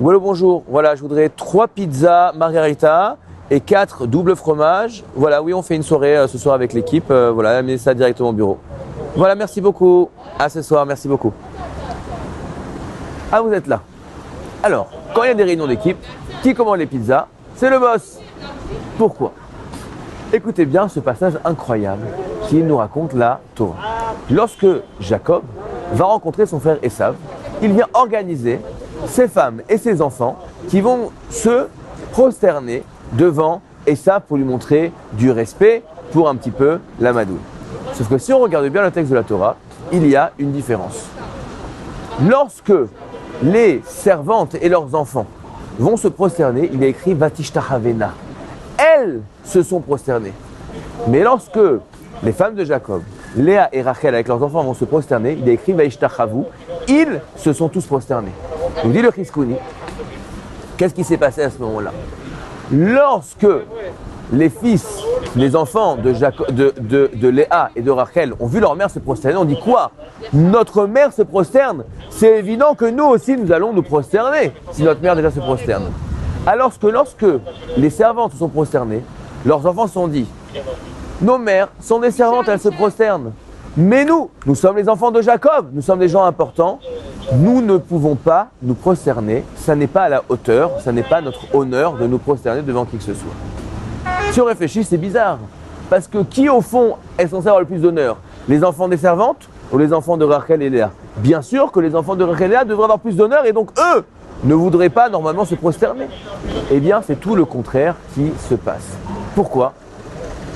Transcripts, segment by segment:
Voilà, bonjour. Voilà, je voudrais 3 pizzas margarita et 4 double fromage. Voilà, oui, on fait une soirée ce soir avec l'équipe. Voilà, amenez ça directement au bureau. Voilà, merci beaucoup. À ce soir, merci beaucoup. Ah, vous êtes là. Alors, quand il y a des réunions d'équipe, qui commande les pizzas? C'est le boss. Pourquoi? Écoutez bien ce passage incroyable qui nous raconte la Torah. Lorsque Jacob va rencontrer son frère Esav, il vient organiser ses femmes et ses enfants qui vont se prosterner devant Esav pour lui montrer du respect pour un petit peu la madouille. Sauf que si on regarde bien le texte de la Torah, il y a une différence. Lorsque les servantes et leurs enfants vont se prosterner, il est écrit Vatishtahavena. Elles se sont prosternées. Mais lorsque les femmes de Jacob, Léa et Rachel avec leurs enfants vont se prosterner, il est écrit Vaishtachavu. Ils se sont tous prosternés. Donc dit le Chizkuni, qu'est-ce qui s'est passé à ce moment-là? Lorsque les fils, les enfants de Léa et de Rachel ont vu leur mère se prosterner, on dit quoi? Notre mère se prosterne. C'est évident que nous aussi nous allons nous prosterner si notre mère déjà se prosterne. Alors que lorsque les servantes se sont prosternées, leurs enfants se sont dit, nos mères sont des servantes, elles se prosternent. Mais nous sommes les enfants de Jacob, nous sommes des gens importants, nous ne pouvons pas nous prosterner, ça n'est pas à la hauteur, ça n'est pas notre honneur de nous prosterner devant qui que ce soit. Si on réfléchit, c'est bizarre, parce que qui au fond est censé avoir le plus d'honneur? Les enfants des servantes ou les enfants de Rachel et Léa? Bien sûr que les enfants de Rachel et Léa devraient avoir plus d'honneur et donc eux ne voudraient pas normalement se prosterner. Eh bien, c'est tout le contraire qui se passe. Pourquoi?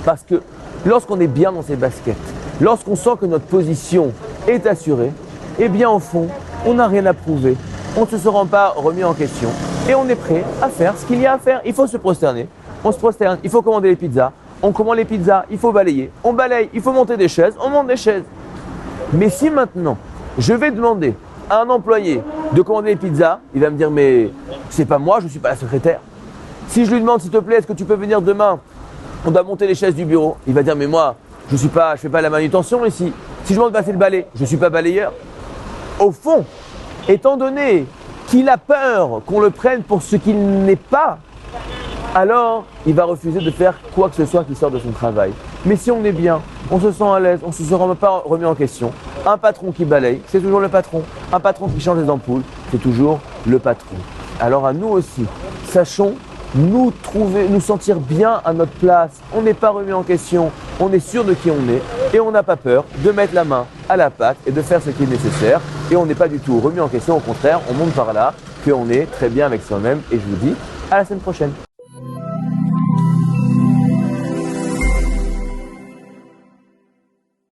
Parce que lorsqu'on est bien dans ses baskets, lorsqu'on sent que notre position est assurée, eh bien au fond, on n'a rien à prouver, on ne se sera pas remis en question et on est prêt à faire ce qu'il y a à faire. Il faut se prosterner, on se prosterne, il faut commander les pizzas, on commande les pizzas, il faut balayer, on balaye, il faut monter des chaises, on monte des chaises. Mais si maintenant, je vais demander à un employé de commander les pizzas, il va me dire mais c'est pas moi, je ne suis pas la secrétaire. Si je lui demande s'il te plaît, est-ce que tu peux venir demain? On doit monter les chaises du bureau. Il va dire mais moi, je fais pas la manutention ici. Si je demande de passer le balai, je ne suis pas balayeur. Au fond, étant donné qu'il a peur qu'on le prenne pour ce qu'il n'est pas, alors il va refuser de faire quoi que ce soit qui sort de son travail. Mais si on est bien, on se sent à l'aise, on ne se sera pas remis en question. Un patron qui balaye, c'est toujours le patron. Un patron qui change les ampoules, c'est toujours le patron. Alors à nous aussi, sachons nous sentir bien à notre place. On n'est pas remis en question, on est sûr de qui on est et on n'a pas peur de mettre la main à la pâte et de faire ce qui est nécessaire. Et on n'est pas du tout remis en question, au contraire, on monte par là qu'on est très bien avec soi-même. Et je vous dis à la semaine prochaine.